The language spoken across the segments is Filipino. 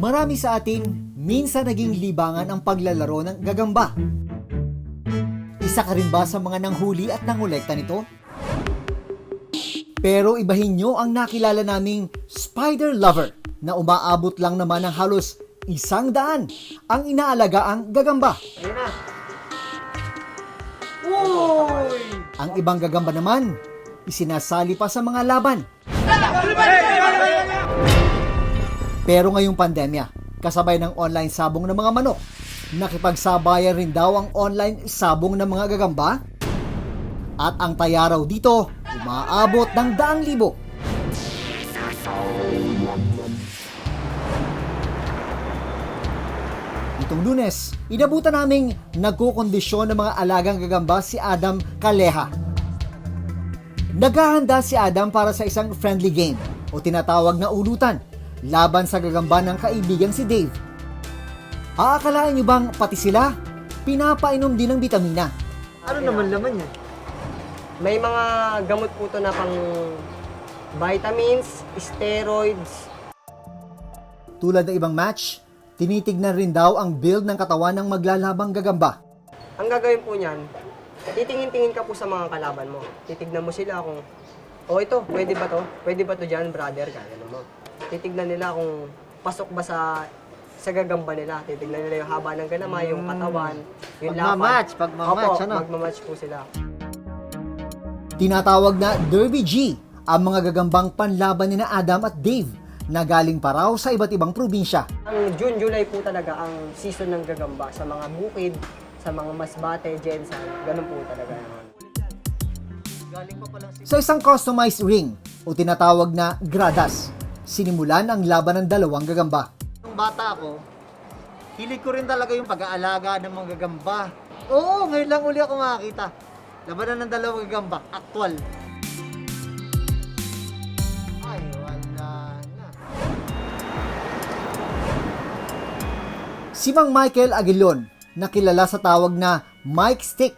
Marami sa atin, minsan naging libangan ang paglalaro ng gagamba. Isa ka rin ba sa mga nanghuli at nangolekta nito? Pero ibahin nyo ang nakilala naming spider lover na umaabot lang naman ng halos 100 ang inaalaga ang gagamba. Ayun na. Uy! Ang ibang gagamba naman, isinasali pa sa mga laban. Pero ngayong pandemya, kasabay ng online sabong ng mga manok, nakipagsabayan rin daw ang online sabong ng mga gagamba. At ang taya raw dito, umaabot ng 100,000. Itong Lunes, inabutan naming nagkukondisyon ng mga alagang gagamba si Adam Kaleha. Naghahanda si Adam para sa isang friendly game o tinatawag na ulutan laban sa gagamba ng kaibigan si Dave. Aakalain niyo bang pati sila pinapainom din ng bitamina? Ano naman laman yan? May mga gamot po to na pang vitamins, steroids. Tulad ng ibang match, tinitignan rin daw ang build ng katawan ng maglalabang gagamba. Ang gagawin po niyan, titingin-tingin ka po sa mga kalaban mo. Titignan mo sila kung, ito, pwede ba to? Pwede ba to dyan, brother? Kaya mo. Titignan nila kung pasok ba sa gagamba nila. Titignan nila yung haba ng ganama, yung katawan, yung lapad. Pagmamatch, ano? Magmamatch po sila. Tinatawag na Derby G ang mga gagambang panlaban ni na Adam at Dave na galing pa raw sa iba't ibang probinsya. Ang June, July po talaga ang season ng gagamba sa mga bukid, sa mga masbate, Jensan. Ganun po talaga naman. Sa isang customized ring o tinatawag na gradas, sinimulan ang laban ng dalawang gagamba. Nung bata ako, hilig ko rin talaga yung pag-aalaga ng mga gagamba. Oo, ngayon lang uli ako makakita. Labanan ng dalawang gagamba, actual. Ay, wala na. Si Mang Michael Aguilon, na kilala sa tawag na Mike Stick,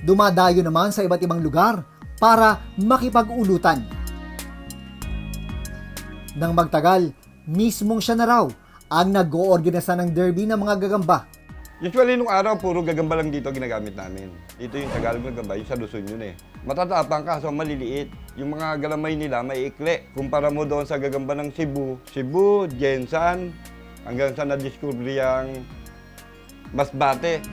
dumadayo naman sa iba't ibang lugar para makipag-ulutan. Nang magtagal, mismong siya na raw ang nag-oorganisa ng derby ng mga gagamba. Usually, nung araw, puro gagamba lang dito ginagamit namin. Ito yung Tagalog na gagamba, yung sa Luzon yun eh. Matatapang kaso maliliit. Yung mga galamay nila may ikli. Kumpara mo doon sa gagamba ng Cebu, Jensan, hanggang sa na-discover yung Masbate.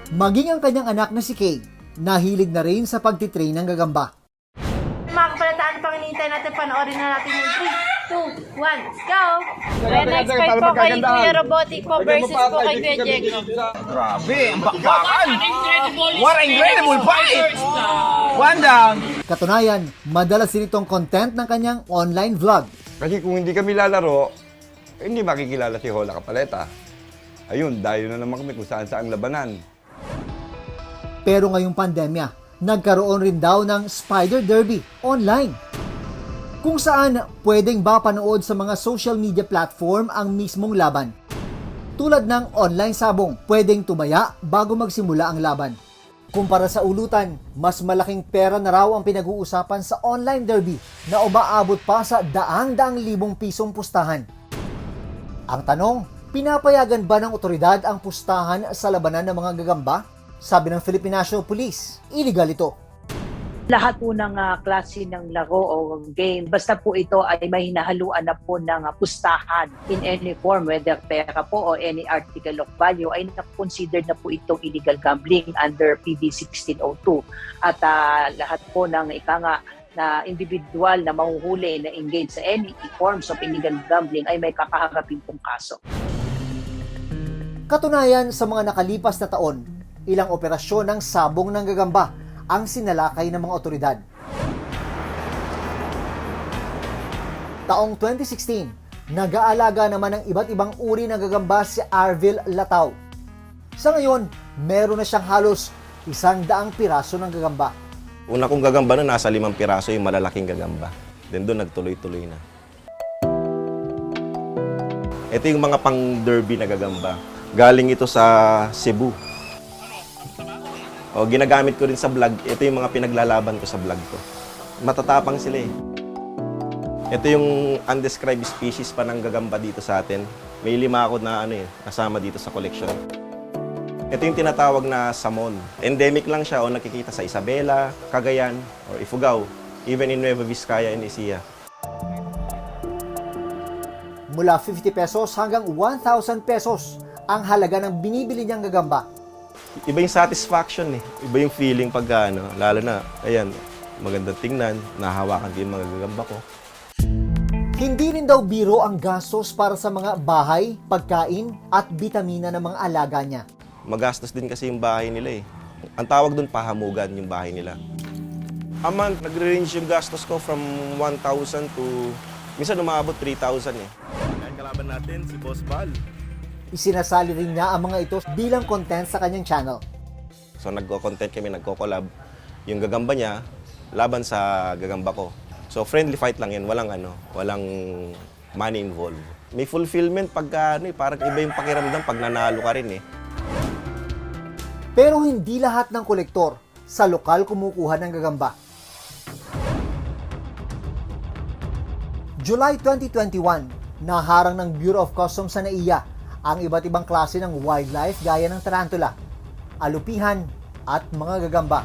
Maging ang kanyang anak na si Kay, nahilig na rin sa pagtitrain ng gagamba. Mga kapalataan pang hinihintay natin, panoorin na natin yung 3, 2, 1, go! Kaya na-expect po kay Kuya Robotic po versus po kay Kuya Diego. Grabe, ang bakbakan! What an incredible fight! One down! Katunayan, madalas din itong content ng kanyang online vlog. Kasi kung hindi kami lalaro, hindi makikilala si Hola Kapaleta. Ayun, dayo na naman kami kung saan-saan labanan. Pero ngayong pandemya, nagkaroon rin daw ng Spider Derby online. Kung saan pwedeng ba panood sa mga social media platform ang mismong laban. Tulad ng online sabong, pwedeng tumaya bago magsimula ang laban. Kumpara sa ulutan, mas malaking pera na raw ang pinag-uusapan sa online derby na umaabot pa sa daang-daang libong pisong pustahan. Ang tanong, pinapayagan ba ng otoridad ang pustahan sa labanan ng mga gagamba? Sabi ng Philippine National Police, illegal ito. Lahat po ng klase ng laro o game, basta po ito ay may hinahaluan na po ng pustahan in any form, whether pera po o any article of value, ay na-considered na po itong illegal gambling under PB 1602. At lahat po ng na individual na mahuhuli na engage sa any forms of illegal gambling ay may kakaharapin pong kaso. Katunayan, sa mga nakalipas na taon, ilang operasyon ng sabong ng gagamba ang sinalakay ng mga otoridad. Taong 2016, nag-aalaga naman ng iba't ibang uri ng gagamba si Arvil Lataw. Sa ngayon, meron na siyang halos 100 piraso ng gagamba. Una kong gagamba na nasa 5 piraso yung malalaking gagamba. Then doon nagtuloy-tuloy na. Ito yung mga pang-derby na gagamba. Galing ito sa Cebu. Ginagamit ko rin sa vlog. Ito yung mga pinaglalaban ko sa vlog ko. Matatapang sila eh. Ito yung undescribed species pa ng gagamba dito sa atin. May 5 ako na kasama dito sa collection. Ito yung tinatawag na salmon. Endemic lang siya o nakikita sa Isabela, Cagayan, or Ifugao, even in Nueva Vizcaya and Ecija. Mula 50 pesos hanggang 1,000 pesos ang halaga ng binibili niyang gagamba. Iba yung satisfaction Iba yung feeling pagka lalo na, ayan, magandang tingnan, nahahawakan ko yung mga gagamba ko. Hindi rin daw biro ang gastos para sa mga bahay, pagkain at bitamina ng mga alaga niya. Magastos din kasi yung bahay nila Ang tawag doon, pahamugan yung bahay nila. A month, nagre-range yung gastos ko from 1,000 to, minsan umabot 3,000 Ang kalaban natin, si Boss Val. Isinasali rin niya ang mga ito bilang content sa kanyang channel. So nagko-content kami, nagko-collab. Yung gagamba niya, laban sa gagamba ko. So friendly fight lang yan, walang money involved. May fulfillment pagka parang iba yung pakiramdam pag nanalo ka rin Pero hindi lahat ng kolektor sa lokal kumukuha ng gagamba. July 2021, naharang ng Bureau of Customs sa NAIA ang iba't ibang klase ng wildlife gaya ng tarantula, alupihan at mga gagamba.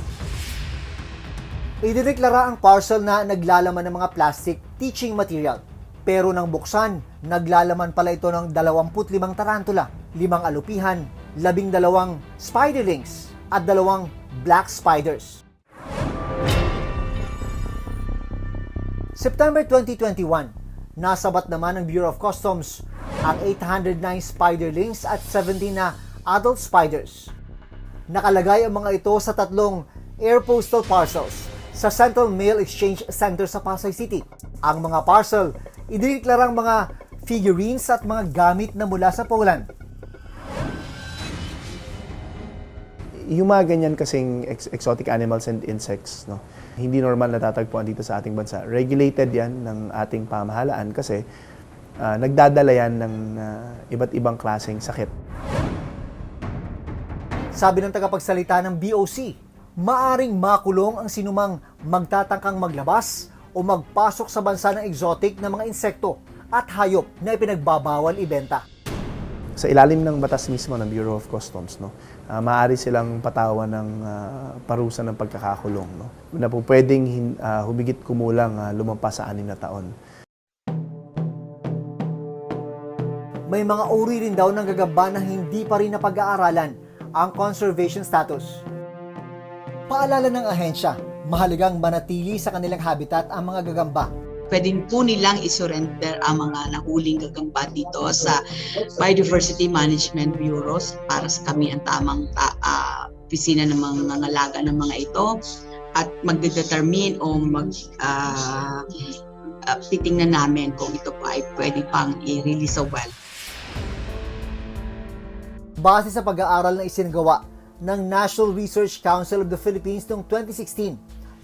Idineklara ang parcel na naglalaman ng mga plastic teaching material. Pero nang buksan, naglalaman pala ito ng 25 tarantula, 5 alupihan, 12 spiderlings at 2 black spiders. September 2021, nasabat naman ng Bureau of Customs ang 809 spiderlings at 17 na adult spiders. Nakalagay ang mga ito sa 3 air postal parcels sa Central Mail Exchange Center sa Pasay City. Ang mga parcel, idineklarang mga figurines at mga gamit na mula sa Poland. Yung mga ganyan kasing exotic animals and insects, hindi normal natatagpuan dito sa ating bansa. Regulated yan ng ating pamahalaan kasi nagdadala yan ng iba't ibang klaseng sakit. Sabi ng tagapagsalita ng BOC, maaring makulong ang sinumang magtatangkang maglabas o magpasok sa bansa ng exotic na mga insekto at hayop na ipinagbabawal ibenta. Sa ilalim ng batas mismo ng Bureau of Customs, maaari silang patawan ng parusa ng pagkakakulong. Na po pwedeng humigit kumulang lumampas sa 6 na taon. May mga uri rin daw ng gagamba na hindi pa rin napag-aaralan ang conservation status. Paalala ng ahensya, mahalagang manatili sa kanilang habitat ang mga gagamba. Pwede po nilang isurrender ang mga nahuling gagamba dito sa Biodiversity Management Bureaus para sa kami ang tamang opisina ng mga nangangalaga ng mga ito at magdedetermine o titingnan namin kung ito pa ay pwede pang i-release sa wild. Base sa pag-aaral na isinagawa ng National Research Council of the Philippines noong 2016,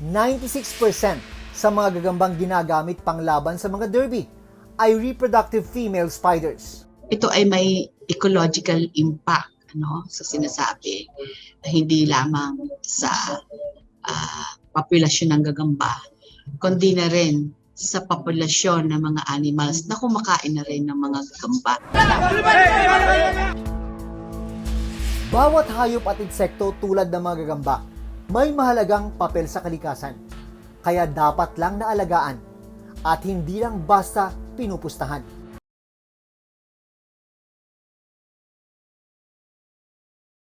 96% sa mga gagambang ginagamit panglaban sa mga derby ay reproductive female spiders. Ito ay may ecological impact sa sinasabi, hindi lamang sa populasyon ng gagamba, kundi na rin sa populasyon ng mga animals na kumakain na rin ng mga gagamba. Bawat hayop at insekto tulad ng mga gagamba, may mahalagang papel sa kalikasan. Kaya dapat lang naalagaan at hindi lang basta pinupustahan.